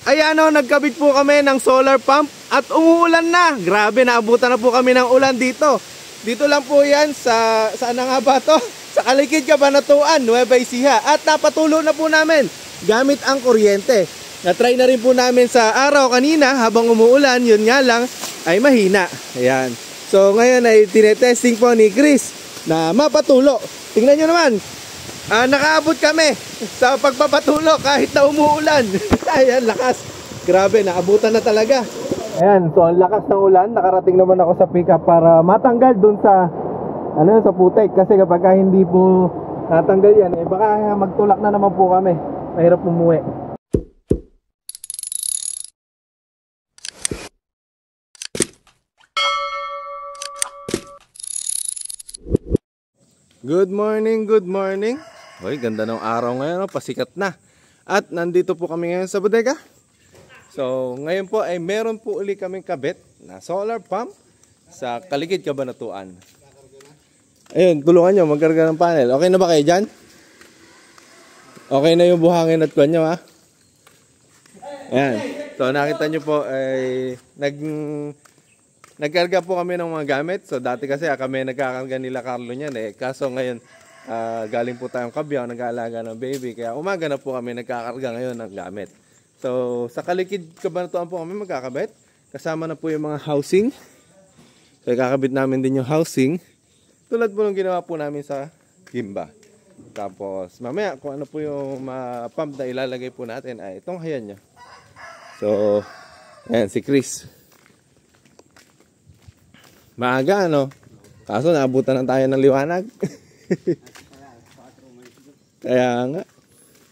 ayan o, nagkabit po kami ng solar pump at umuulan na. Grabe, naabutan na po kami ng ulan dito. Dito lang po yan sa, saan na nga ba to? Sa Kalikid, Cabanatuan, Nueva Ecija. At napatulo na po namin gamit ang kuryente. Na-try na rin po namin sa araw kanina habang umuulan, yun nga lang ay mahina. Ayan. So ngayon ay tinetesting po ni Chris na mapatulo. Tingnan nyo naman. Nakaabot kami sa pagpapatulo kahit na umuulan. Ayan, lakas. Grabe, naabutan na talaga. Ayan, so ang lakas ng ulan. Nakarating naman ako sa pickup para matanggal dun sa sa putek. Kasi kapag hindi po natanggal yan, baka magtulak na naman po kami. Mahirap umuwi. Good morning, good morning. Hoy, ganda ng araw ngayon, pasikat na. At nandito po kami ngayon sa bodega. So, ngayon po ay meron po uli kaming kabit na solar pump sa Kalikid, Cabanatuan. Ayun, tulungan nyo magkarga ng panel. Okay na ba kayo dyan? Okay na yung buhangin at kwan nyo, ha? Ayan. So, nakita nyo po ay nagkarga po kami ng mga gamit. So dati kasi kami nagkakarga nila Carlo niyan eh. Kaso ngayon galing po tayong Cabiao, nag-aalaga ng baby. Kaya umaga na po kami nagkakarga ngayon ng gamit. So sa Kalikid, Cabanatuan po kami magkakabit. Kasama na po yung mga housing. So ikakabit namin din yung housing. Tulad po ng ginawa po namin sa Gimba. Tapos mamaya kung ano po yung pump na ilalagay po natin ay itong hayan nyo. So ayan si Chris. Maaga, ano? Kaso naabutan na tayo ng liwanag. Kaya nga.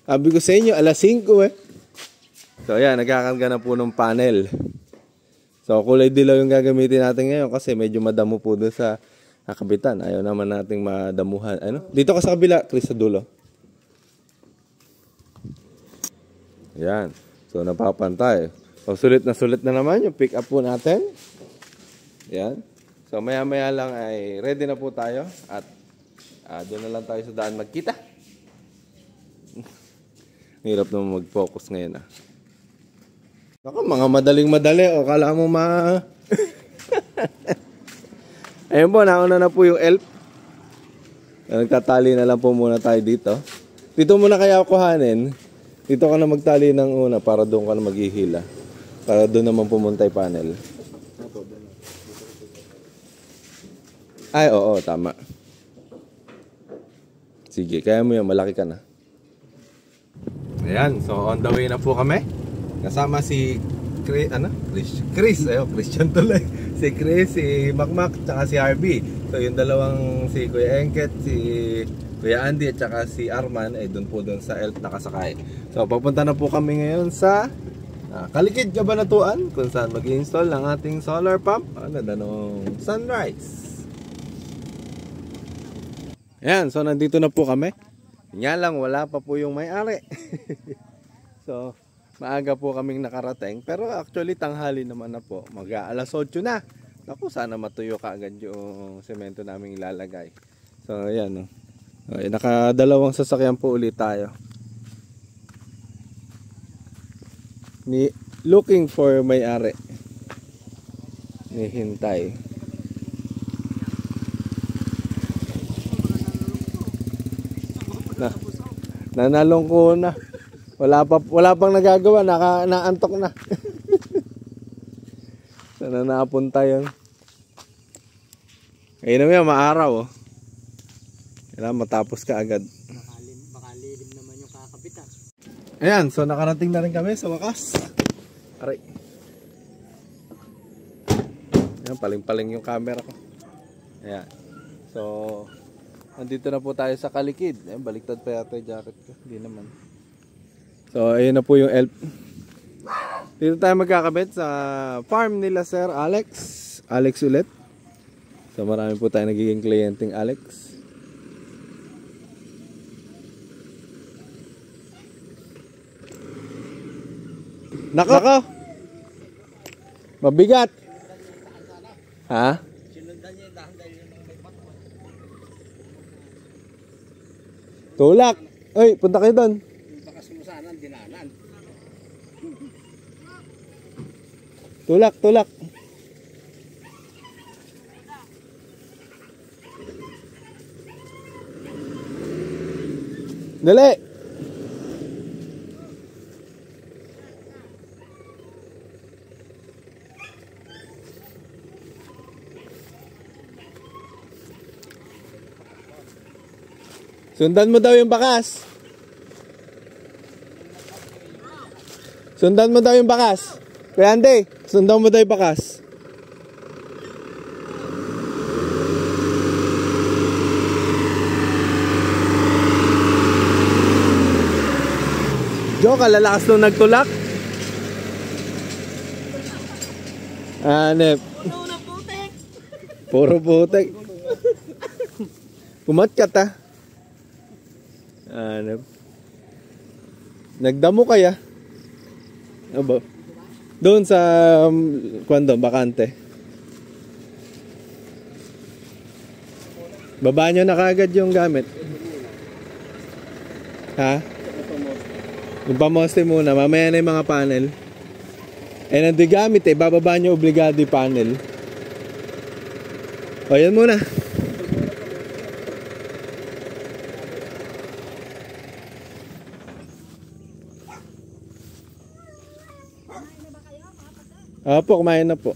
Sabi ko sa inyo, alas 5 eh. So ayan, nagkakarga na po ng panel. So kulay dilaw yung gagamitin natin ngayon kasi medyo madamo po doon sa kabitan. Ayaw naman nating madamuhan. Ano? Dito ka sa kabila, Chris, sa dulo. Ayan. So napapantay. So sulit na naman yung pick up po natin. Ayan. So maya-maya lang ay ready na po tayo at doon na lang tayo sa daan magkita. Hirap naman mag-focus ngayon. Ako, mga madaling-madali o kala mo Ayun po, nauna na po yung elf. Nagtatali na lang po muna tayo dito. Dito muna kaya kuhanin. Dito ka na magtali ng una para doon ka na maghihila. Para doon naman pumunta yung panel. Ay, oo, tama. Sige, kaya mo yan, malaki ka na. Ayan, so on the way na po kami. Kasama si Chris, Christian tuloy. Si Chris, si Macmac, tsaka si RB. So yung dalawang si Kuya Engket, si Kuya Andy, at tsaka si Arman, ay doon po doon sa elf nakasakay. So papunta na po kami ngayon sa Kalikid, Cabanatuan, kung saan mag-i-install ng ating solar pump. Ganda nung sunrise. Ayan, so nandito na po kami. Nga lang, wala pa po yung may-ari. So, maaga po kaming nakarating. Pero actually, tanghali naman na po. Mag-aalas 8 na. Naku, sana matuyo ka agad yung semento namin ilalagay. So, ayan. Okay, nakadalawang sasakyan po ulit tayo. Looking for may-ari. Hintay. Nanalong ko na. Wala pang nagagawa, naantok na. Sana napunta yun. Ayun naman, maaraw oh. Kailangan matapos ka agad. Baka lilim naman yung kakapitan. Ayan, so nakarating na rin kami sa wakas. Aray. Ayan, paling-paling yung camera ko. Ayan. So nandito na po tayo sa Kalikid. Ayan, baliktad pa yata yung jacket ko. Hindi naman. So, ayun na po yung elf. Dito tayo magkakabit sa farm nila Sir Alex. Alex ulit. So, marami po tayo nagiging kliyenteng Alex. Nako! Mabigat! Ha? Sinundan niya yung dahil yung may patwa. Tulak! Ay, punta kayo doon. Baka sumusanan, dinanan. Tulak, tulak. Dali. Sundan mo daw yung bakas. Sundan mo daw yung bakas. Kuya Andy, sundan mo daw yung bakas. Jo, kalalakas nung nagtulak. Anep. Puro putek. Pumatkat ah. Anep. Nagdamo kaya? Aba. Doon sa kwando, bakante. Baba nyo na kagad yung gamit. Ha? Yung pamoste muna, mamaya na yung mga panel. Eh, nandi gamit eh, bababa nyo obligado yung panel. O, yan muna. Opo, kumain na po.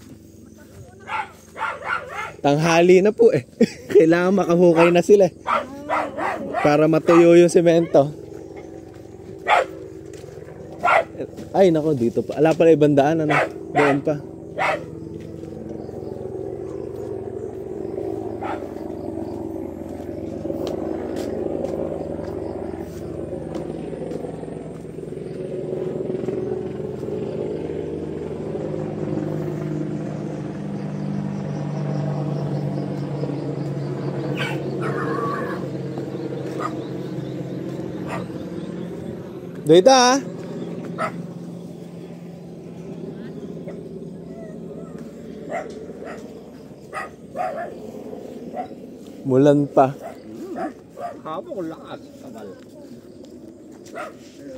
Tanghali na po eh. Kailangan makahukay na sila eh. Para matuyo yung semento. Ay, nako, dito pa. Ala pala ibang daan, ano? Doon pa. Dito ah. Mulan pa. Hapon ko lakas. Kabal.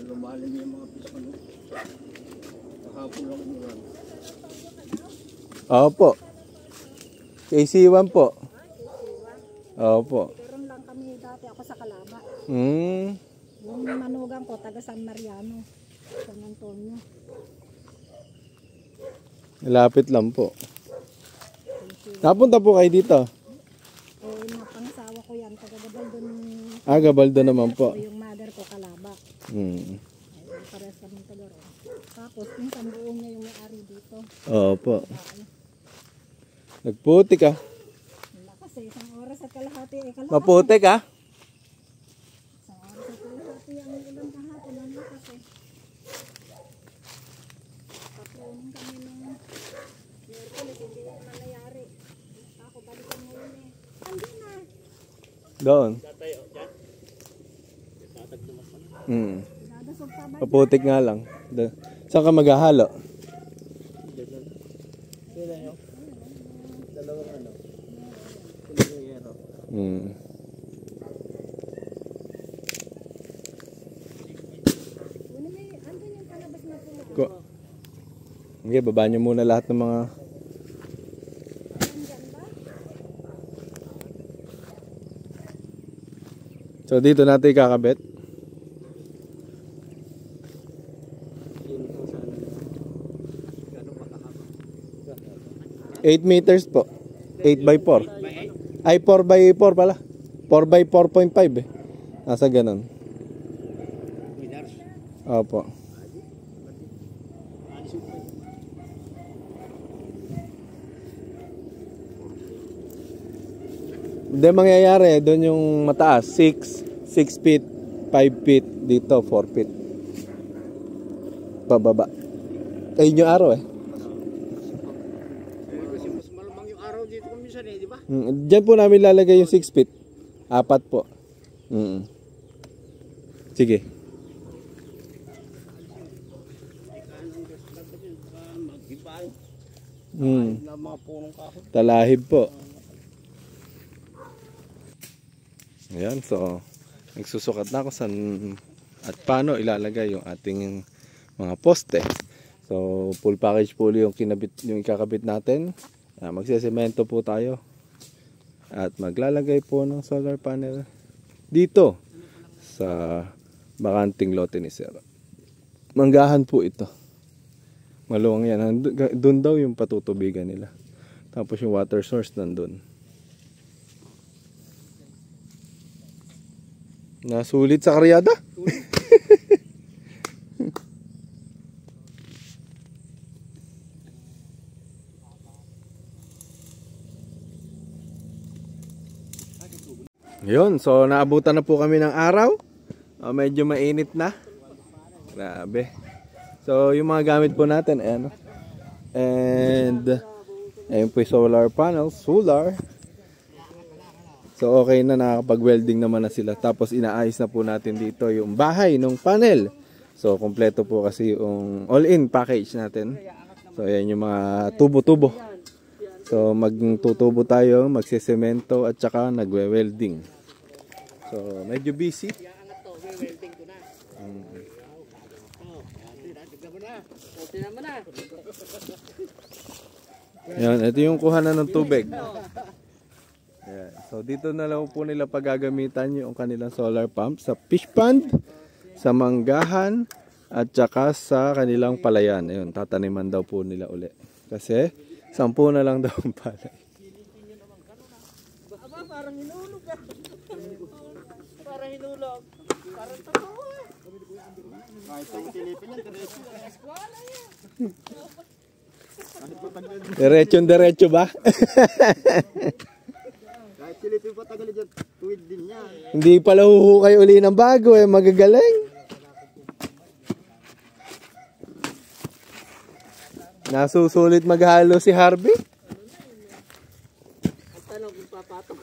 Lumalim yung mga piso. Hapon lang umulan. Opo. KC1 po. Opo. Meron lang kami dati ako sa Calaba. Hmm. Yung manugang ko, taga San Mariano, San Antonio. Lapit lang po. Napunta po kayo dito? Eh, napangasawa ko yan, taga Gabaldon. Ah, Gabaldon naman po. Yung mother ko, Calaba. Hmm. Ay, parehas kami taga ron. Tapos, minsan buong niya yung may-ari dito. Opo. Nagputik ah. Wala kasi, isang oras at kalahati. Eh, kalahati. Maputik ah. Isang oras at kalahati ang ulan kahapon. Ano kasi? Papunin kami ng Miyerkules, hindi na nangyayari. Ako, balikan mo yun eh. Hindi na. Doon. Hmm. Dadasog tabay. Maputik nga lang. Saan ka maghahalo? Sila yun. Dalawang ano. Kulero. Hmm. Ano may, andun yung palabas na pulo. Okay, baba nyo muna lahat ng mga... Andyan ba? So dito natin ikakabit. Yun po sana. Gano'n pa kahaba? 8 meters po. 8 by 4. Ay, 4 by 4 pala. 4 by 4.5 eh. Nasa ganun. Meters. Opo. Hindi mangyayari, doon yung mataas, 6 feet, 5 feet, dito 4 feet. Pababa. Ayun yung araw eh. Kasi mas malamang yung araw dito kung minsan eh, di ba? Diyan po namin lalagay yung 6 feet. 4 po. Sige. Mag-ibal. Na mga punong kahoy. Talahib po. Ayan, so nagsusukat na ako saan at paano ilalagay yung ating mga poste So full package po yung ikakabit natin. Magsesemento po tayo. At maglalagay po ng solar panel dito sa bakanting lote ni Sir. Manggahan po ito. Maluwang yan. Doon daw yung patutubigan nila. Tapos yung water source nandun. Nasulit sa karyada? Yun, so naabutan na po kami ng araw. Medyo mainit na. Grabe. So yung mga gamit po natin, ayan. And ayun po yung solar panels, solar. So okay na, nakakapag-welding naman na sila. Tapos inaayos na po natin dito yung bahay ng panel. So kompleto po kasi yung all-in package natin. So ayan yung mga tubo-tubo. So magtutubo tayo, magsesemento at saka nagwe-welding. So medyo busy. Yan, ito yung kuhanan ng tubig. Yan. So dito na lang po nila paggagamitan yung kanilang solar pump sa fish pond, sa manggahan at saka sa kanilang palayan. Ayun, tataniman daw po nila uli. Kasi 10 na lang daw ang palay. Parang hinulog ah. Parang hinulog. Parang totoo eh. Kahit sa utilipin yan, diretso. Eskwala yan. Diretso ba? Kahit silipin pa tagal dyan, tuwid din yan. Hindi pala huhukay uli ng bago eh, magagaling. Nasusulit maghalo si Harvey. Ang tanong kung papatok.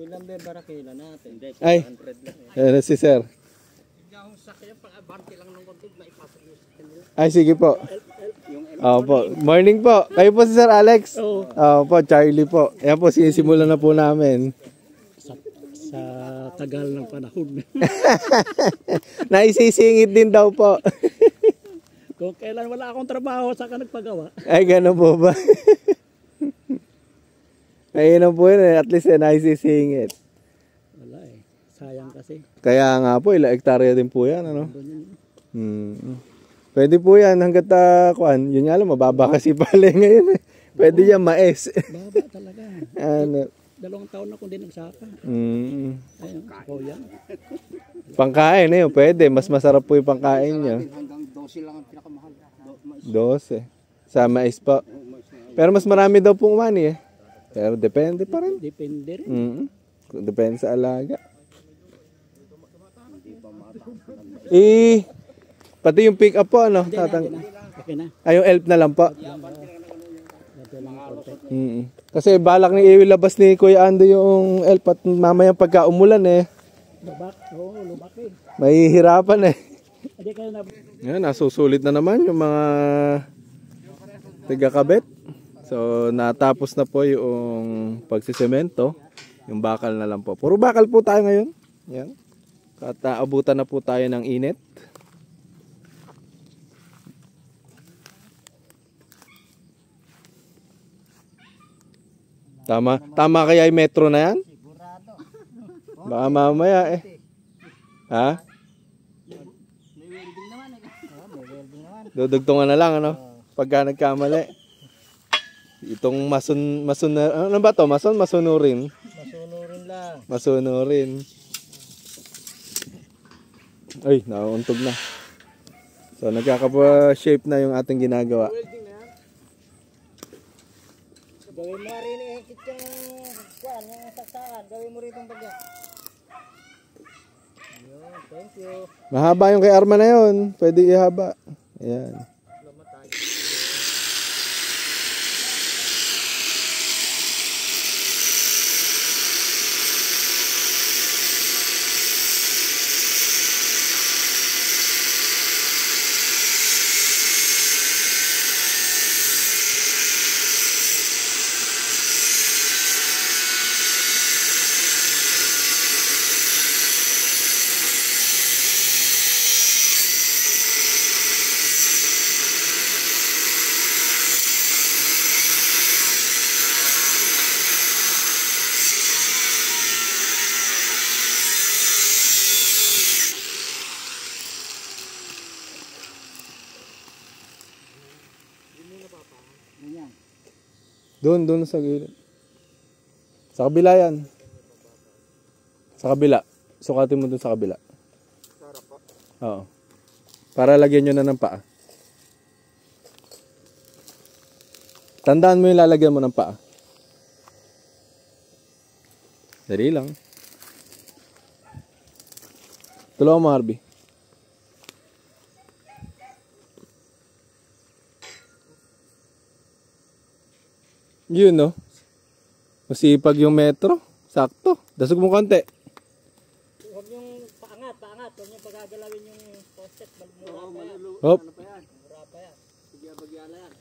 Yung number barakila natin. Ay, 100 lang. ano si Sir? Yung sakyan, pang-abante lang ng konti na ipasok yung sakyan nila. Ay, sige po. Opo. Morning po. Kayo po si Sir Alex? Oo. Opo, Charlie po. Ayan po, sinisimulan na po namin. Sa tagal ng panahon. Naisisingit din daw po. Kung kailan wala akong trabaho, saka nagpagawa. Ay, gano'n po ba? Ayun po yun eh. At least naisisingit. Wala eh. Sayang kasi. Kaya nga po, ilang hektarya din po yan, ano? Doon Hmm. Pwede po yan hanggat kuan. Yun nga lang, mababa kasi pala ngayon eh. Pwede yan mais. baba talaga. Ano? 2 taon na kung di nagsaka. Mm. Ayun, ako yan. Pangkain eh, pwede. Mas masarap po yung pangkain nyo. Hanggang 12 lang ang pinakamahal. 12. Sa mais po. Pero mas marami daw pong money eh. Pero depende pa rin. Depende rin. Depende sa alaga. Pati yung pick up po ano? Okay na. Ay, yung elf na lang po. Ito lang ang konti. Kasi balak ni ilabas ni Kuya Ando yung elf at mamayang pagka umulan eh. Lubak. Oo, lubak eh. Mahihirapan eh. Hindi kayo na... Yan, nasusulit na naman yung mga tigakabit. So, natapos na po yung pagsisemento. Yung bakal na lang po. Puro bakal po tayo ngayon. Yan. At naabutan na po tayo ng init. Tama kaya yung metro na yan? Sigurado. Baka mamaya eh. Ha? May welding naman eh. May welding naman. Dudugtungan na lang ano? Pagka nagkamali. Itong masun ano ba to? Masunurin. Masunurin lang. Masunurin. Ay, nauuntog na. So nagkaka-shape na yung ating ginagawa. Welding na yan. Gawin mo rin ikit yung saksakan. Gawin mo rin itong bagya. Ayun, thank you. Mahaba yung kay Arma na yun. Pwede ihaba. Ayan. Doon sa gilid. Sa kabila yan. Sa kabila. Sukatin mo doon sa kabila. Sarap po. Oo. Para lagyan nyo na ng paa. Tandaan mo yung lalagyan mo ng paa. Dali lang. Tulungan mo, Harvey. Yun, no? Masipag yung metro. Sakto. Dasog mo konti. Huwag yung paangat. Huwag yung pagagalawin yung poset. Mura pa yan. Hop. Mura pa yan. Bagya-bagyala yan.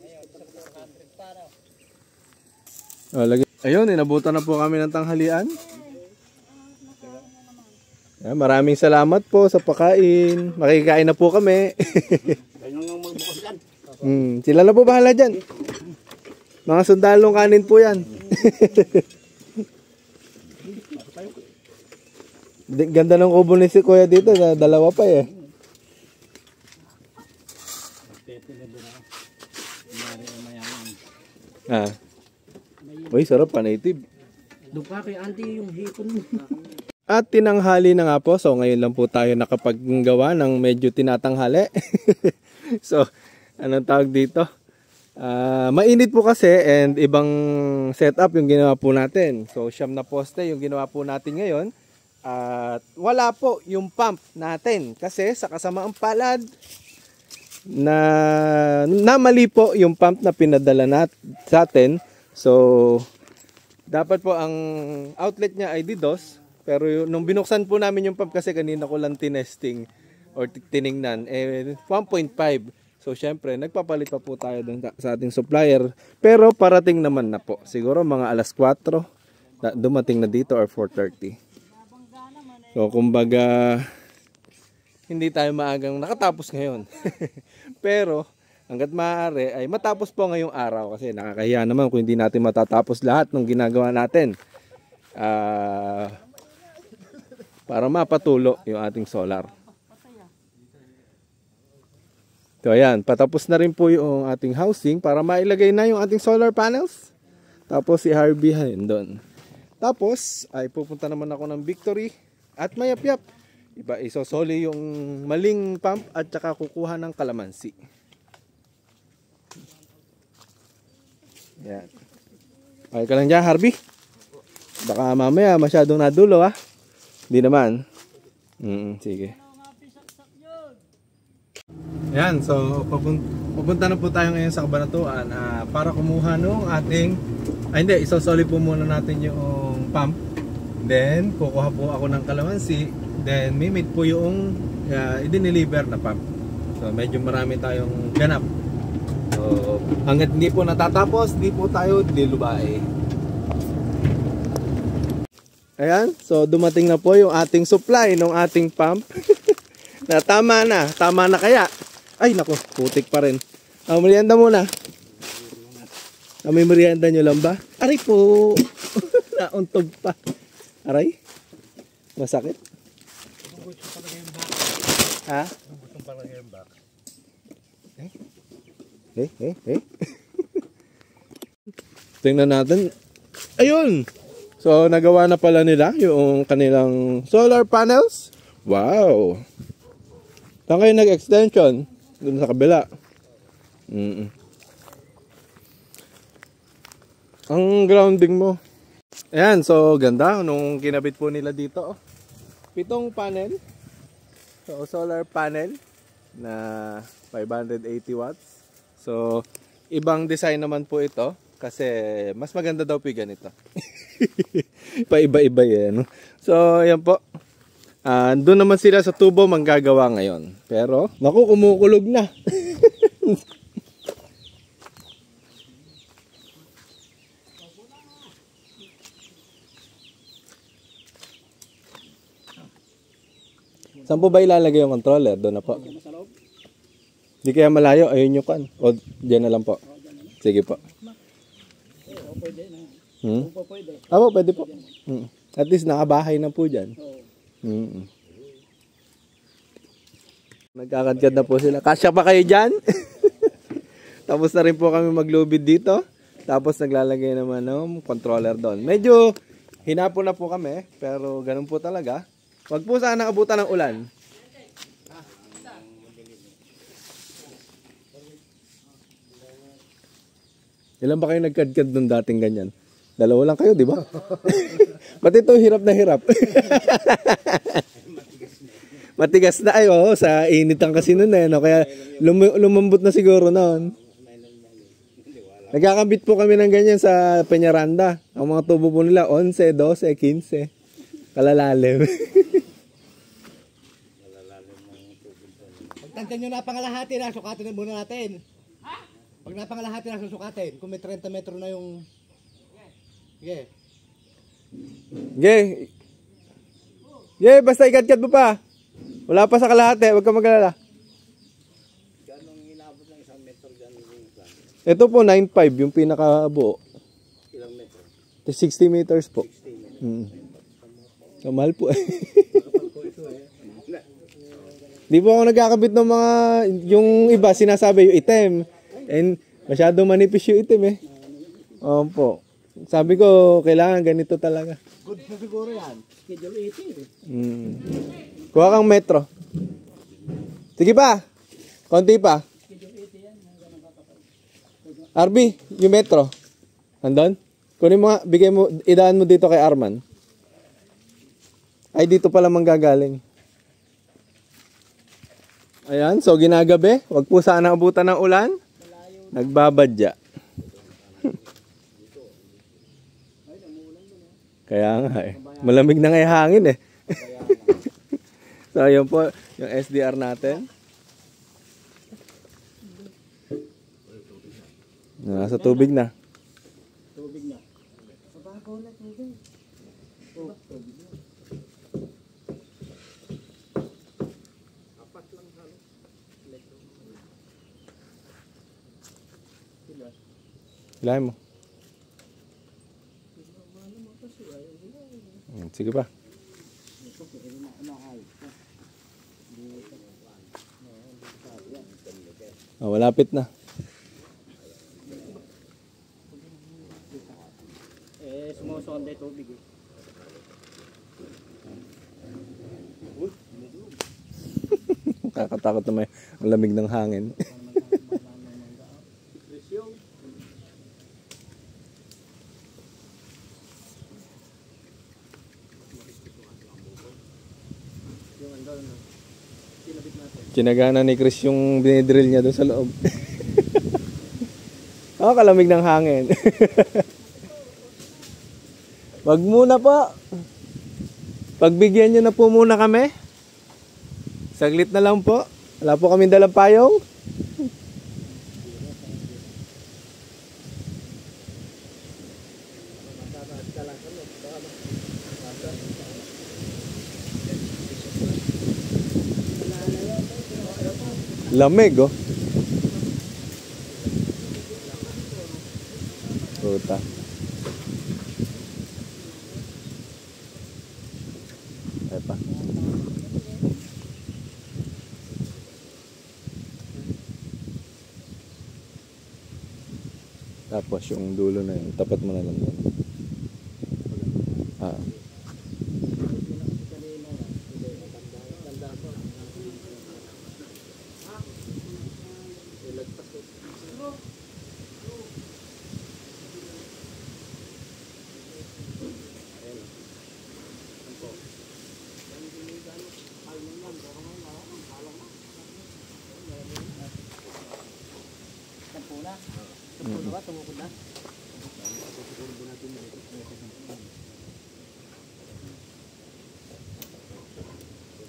Ngayon, sa 400 pa raw. Oh, lagi. Ayun, inabutan na po kami ng tanghalian. Yeah, maraming salamat po sa pagkain. Makikain na po kami. Kayo nang magbukas yan. Sila na po bahala dyan. Mga sundalong kanin po yan. Ganda ng kubo ni si Kuya dito. Dalawa pa eh. Ah. Uy, sarap pa native. Doon pa kay auntie yung hipon mo. At tinanghali na nga po. So ngayon lang po tayo nakapaggawa ng medyo tinatanghali. So, anong tawag dito? Mainit po kasi and ibang setup yung ginawa po natin. So, siyam na poste yung ginawa po natin ngayon. At wala po yung pump natin. Kasi sa kasamaang palad, namali po yung pump na pinadala sa atin. So, dapat po ang outlet niya ay DDoS. Pero nung binuksan po namin yung pump kasi kanina ko lang tinesting or tiningnan, 1.5. So, syempre, nagpapalit pa po tayo dun sa ating supplier. Pero parating naman na po. Siguro mga alas 4, dumating na dito or 4:30. So, kumbaga, hindi tayo maagang nakatapos ngayon. Pero, hanggat maaari, ay matapos po ngayong araw. Kasi nakakahiya naman kung hindi natin matatapos lahat ng ginagawa natin. Para mapatulo yung ating solar. So ayan, patapos na rin po yung ating housing para mailagay na yung ating solar panels. Tapos si Harvey doon. Tapos ay pupunta naman ako ng Victory at mayap-yap. Iba isosoli yung maling pump at saka kukuha ng kalamansi. Yan. Okay ka lang dyan, Harvey? Baka mamaya masyadong nadulo ha. Hindi naman. Sige. Yan, so pupunta na po tayo ngayon sa Cabanatuan para kumuha nung ating isosoli po muna natin yung pump. Then kukuha po ako ng kalamansi. Then mimit po yung i-deliver na pump. So medyo marami tayong ganap. So hanggat hindi po natatapos, hindi po tayo dilubae. Ayan, so dumating na po yung ating supply ng ating pump. Tama na kaya. Ay nako, putik pa rin. Merienda muna. May merienda nyo lang ba? Aray po. Nauntog pa. Aray. Masakit. Ha? Tingnan natin. Ayun. So nagawa na pala nila yung kanilang solar panels. Wow. Saan kayo nag-extension? Doon sa kabila. Ang grounding mo. Ayan, so ganda nung kinabit po nila dito. 7 panel. So solar panel na 580 watts. So ibang design naman po ito kasi mas maganda daw po ganito. Paiba-iba yan. So ayan po. Doon naman sila sa tubo manggagawa ngayon. Pero, naku, kumukulog na. Saan po ba ilalagay yung controller? Doon na po. Di kaya malayo, ayun yung kan. O, dyan na lang po. Sige po. Apo, pwede po. At least nakabahay na po dyan. Nagkakadkad na po sila. Kasya pa kayo dyan? Tapos na rin po kami maglubid dito. Tapos naglalagay naman ng controller doon. Medyo hinapo na po kami, pero ganun po talaga. Wag po sana abutan ng ulan. Ilan ba kayo nagkadkad nung dating ganyan? Dalawa lang kayo, di ba? Ba't ito hirap na hirap? Matigas na ayo sa initan kasi noon eh. No? Kaya lumambot na siguro noon. Nagkakabit po kami ng ganyan sa Peñaranda. Ang mga tubo po nila 11, 12, 15. Kalalalim. Pagtantan nyo na pangalahati na, sukatin na muna natin. Pag napangalahati na, susukatin. Kung may 30 metro na yung... Sige. Okay, basta ikat-kat mo pa. Wala pa sa kalahati, huwag ka mag-alala. Ganong inabot ng 1 metro dyan yung plan? Ito po, 9.5 yung pinakabuo. Ilang metro? 60 meters po. 60 metro. So, mahal po. Di po ako nagkakabit ng mga, yung iba sinasabi yung item. And masyadong manipis yung item eh. Opo. Sabi ko, kailangan ganito talaga. Good na siguro yan. Schedule 80 eh. Kuha kang metro. Sige pa. Konti pa. RB, yung metro. Andun? Kunin mo nga, bigay mo, idaan mo dito kay Arman. Ay, dito pala manggagaling. Ayan, so ginagabi. Huwag po sana abutan ng ulan. Nagbabadya. Kaya nga eh. Malamig na nga yung hangin eh. So, yun po, yung SDR natin. Nasa tubig na. Tubig na. Mababaw na tubig. Oh, tubig na. Apat lang halos. Hilahin mo. Sige pa. Oh, malapit na. Sumusonday tubig eh. Kakatakot na may ang lamig ng hangin. Kinagana ni Chris yung binidrill niya doon sa loob. Oh, kalamig ng hangin. Wag muna po. Pagbigyan nyo na po muna kami. Saglit na lang po. Wala po kami dalang payong. Lamig oh. Puta. Ay pa. Tapos yung dulo na yun, tapat mo na lang doon. Ah. Tumukod na.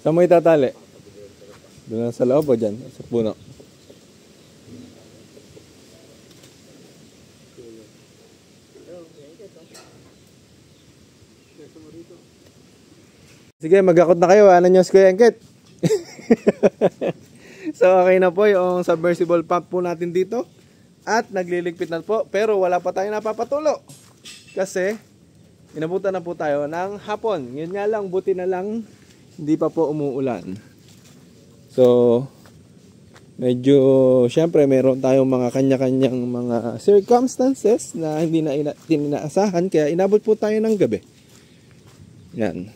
Saan mo itatali? Doon lang sa loob o dyan? Sa puno? Sige, mag-akot na kayo. Ano nyo, Kuya Engket? So, okay na po yung submersible pump po natin dito. At nagliligpit na po. Pero wala pa tayong napapatulo. Kasi, inabutan na po tayo ng hapon. Yun nga lang, buti na lang, hindi pa po umuulan. So, medyo, syempre, meron tayong mga kanya-kanyang mga circumstances na hindi na inaasahan, kaya inabot po tayo ng gabi. Yan.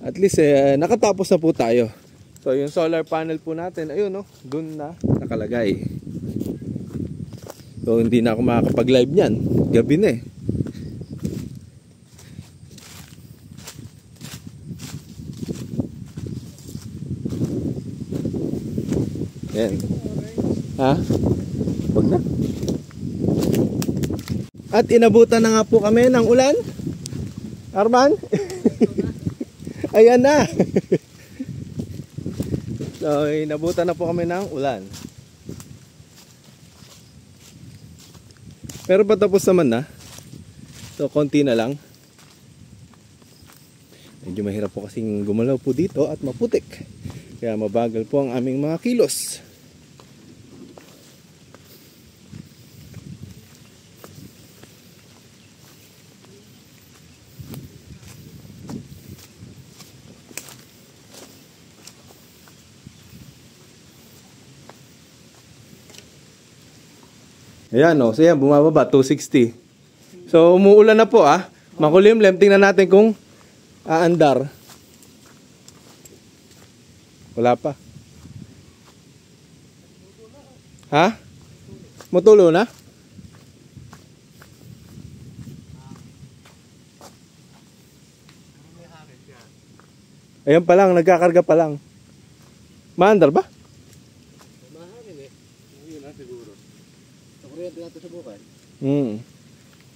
At least, nakatapos na po tayo. So, yung solar panel po natin, ayun, no, dun na nakalagay. So, hindi na ako makakapag-live niyan. Gabi na eh. Yan. Ha? Wag na. At inabutan na nga po kami ng ulan. Arman? Ayan na. So, inabutan na po kami ng ulan. Pero patapos naman na. So, konti na lang. Medyo mahirap po kasing gumalaw po dito at maputik. Kaya mabagal po ang aming mga kilos. Ayan o, so yan, bumababa, 260. So, umuulan na po ah. Makulimlim, tingnan natin kung aandar. Wala pa. Ha? Mutulo na? Ayan pa lang, nagkakarga pa lang. Maandar ba? Mahangin eh. Yun na siguro. Sa kuryente natin subukan.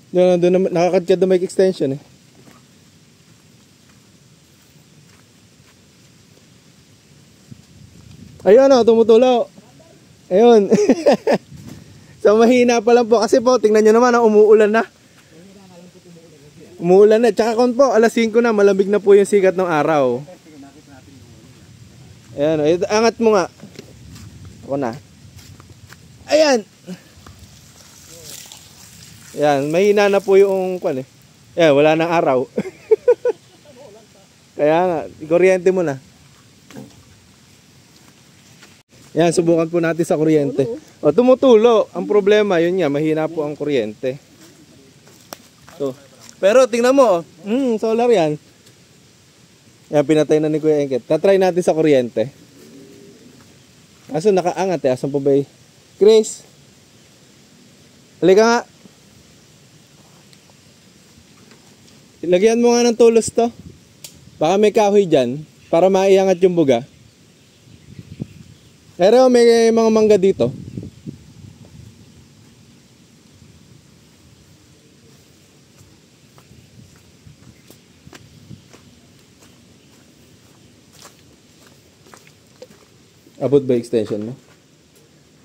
Doon nakakadkad na may extension eh. Ayun o, tumutulo. Ayun. So mahina pa lang po kasi po, tingnan nyo naman, umuulan na. Umuulan na. Tsaka kon po, alas 5 na, malamig na po yung sikat ng araw. Ayan, angat mo nga. Ako na. Ayan. Ayan, mahina na po yung kwan eh. Ayan, wala nang araw. Kaya nga, kuryente mo na. Yan, subukan po natin sa kuryente. O, tumutulo. Ang problema, yun nga, mahina po ang kuryente. So, pero tingnan mo, solar yan. Yan, pinatay na ni Kuya Engket. Tatry natin sa kuryente. Kaso nakaangat eh. Asan po ba eh? Chris? Halika nga. Lagyan mo nga ng tulos to. Baka may kahoy dyan. Para maiangat yung buga. Pero may mga mangga dito. Abot ba extension mo?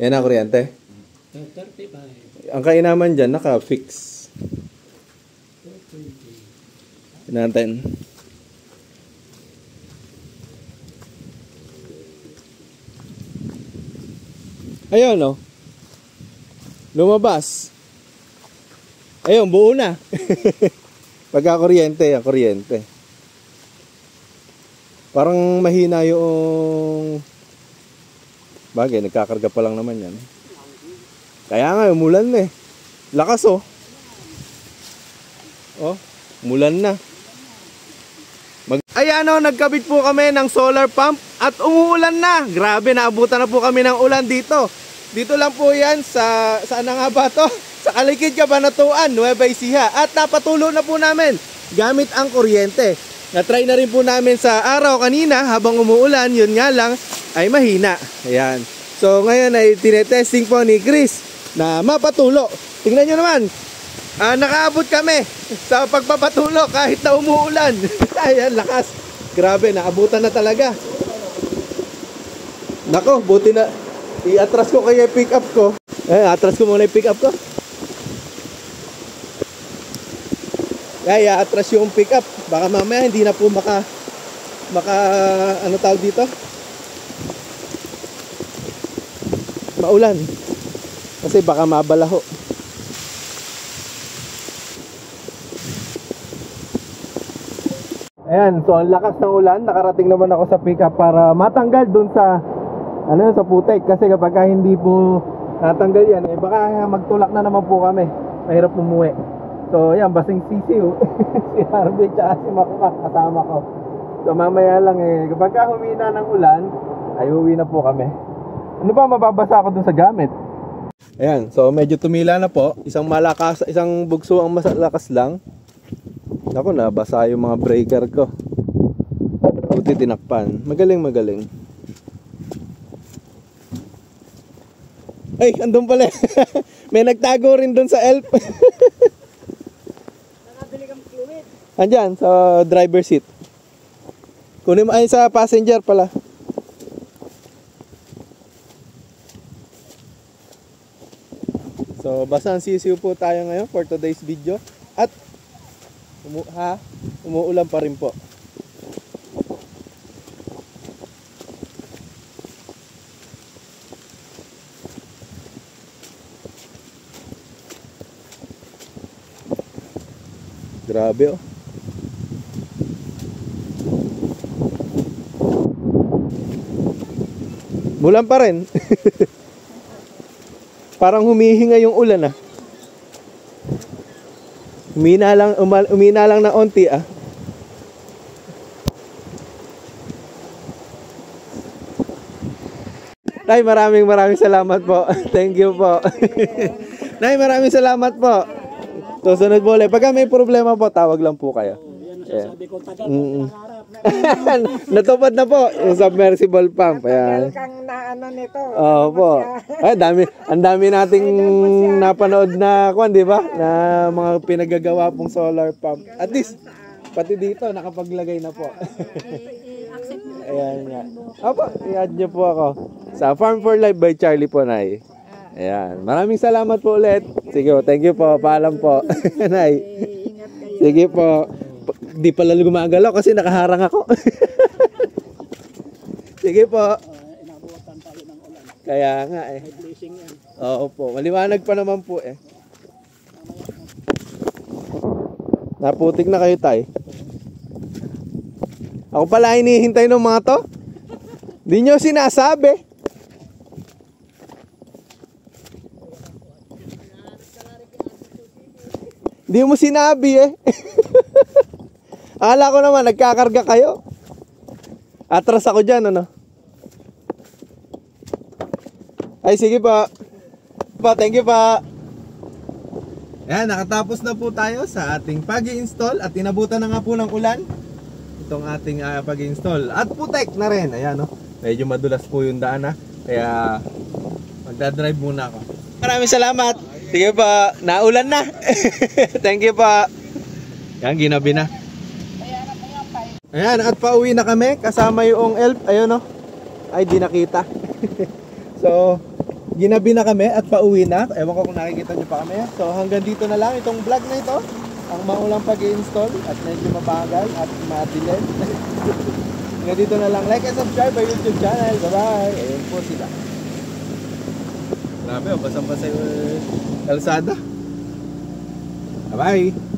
Yan ang kuryente. 35. Ang kainaman dyan, naka-fix. Natin. Ayun, no? Lumabas. Ayun, buo na. Pagka kuryente, ang kuryente. Parang mahina yung... Bagay, nagkakarga pa lang naman yan. Kaya nga, umulan na eh. Lakas, oh. Oh, umulan na. Ayan o, nagkabit po kami ng solar pump at umuulan na. Grabe, naabutan na po kami ng ulan dito. Dito lang po yan sa, saan na nga ba to? Sa Kalikid, Cabanatuan, Nueva Ecija. At napatulo na po namin gamit ang kuryente. Na-try na rin po namin sa araw kanina habang umuulan, yun nga lang ay mahina. Ayan. So ngayon ay tinetesting po ni Chris na mapatulo. Tingnan nyo naman. Nakaabot kami sa pagpapatulo kahit na umuulan. Ayan, lakas. Grabe, naabutan na talaga. Nako, buti na. I-atras ko kaya yung pick up ko. Atras ko muna yung pick up ko. Kaya atras yung pick up. Baka mamaya hindi na po maka ano tawag dito? Maulan. Kasi baka mabalaho. Ayan, so ang lakas ng ulan, nakarating naman ako sa pickup para matanggal dun sa ano yun, sa putek. Kasi kapag hindi po natanggal yan, eh baka magtulak na naman po kami. Mahirap umuwi. So yan, basing sisiw. Si Harvey tsaka si Makukat kasama ko. So mamaya lang eh, kapag humina ng ulan, ay uwi na po kami. Ano ba, mababasa ako dun sa gamit. Ayan, so medyo tumila na po. Isang bugso ang malakas lang. Naku, nabasa yung mga breaker ko. Buti tinakpan. Magaling. Ay, andun pala. May nagtago rin dun sa elf. Nakabili kang fluid. Andyan, sa driver seat. Kunin mo, ay sa passenger pala. So, basta ang sisiw po tayo ngayon for today's video. At, umuulan pa rin po. Grabe oh. Mulan pa rin. Parang humihinga yung ulan ah. Umina lang na onti ah. Nay, maraming salamat po. Thank you po. Nay, maraming salamat po. Susunod po ulit. Pagka may problema po, tawag lang po kayo. Yan sabi ko, tagal na pangarap. Natupad na po yung submersible pump. Ayan. Kang naano nito. Opo. Ay, ang dami nating napanood na kwan, di ba? Na mga pinagagawa pong solar pump. At least, pati dito, nakapaglagay na po. Ayan nga. Opo, i-add nyo po ako. Sa Farm for Life by Charlie po, Nay. Ayan. Maraming salamat po ulit. Sige po, thank you po. Paalam po. Nay. Sige po. Di pala gumagalaw kasi nakaharang ako. Sige po. Inabutan tayo ng ulan. Kaya nga eh. May blessing yan. Oo po. Maliwanag pa naman po eh. Naputik na kayo tay. Ako pala hinihintay ng mga to. Di nyo sinasabi. Di mo sinabi eh. Akala ko naman nagkakarga kayo. Atras ako dyan ano. Ay sige pa. Thank you pa. Ayan, nakatapos na po tayo sa ating pag-i-install at inabutan na nga po ng ulan itong ating pag-i-install. At putek na rin. Ayan no. Medyo madulas po yung daan ha. Kaya magdadrive muna ako. Maraming salamat. Sige pa, naulan na. Thank you pa. Yan, ginabi na. Ayan, at pauwi na kami. Kasama yung elf. Ayun no. Ay, di nakita. So, ginabi na kami at pauwi na. Ewan ko kung nakikita nyo pa kami. So, hanggang dito na lang itong vlog na ito. Ang maulang pag-i-install at medyo mabagal at madilim. Hanggang dito na lang. Like and subscribe my YouTube channel. Bye-bye. Ayun po sila. Grabe, basang-basa yung kalsada. Bye-bye.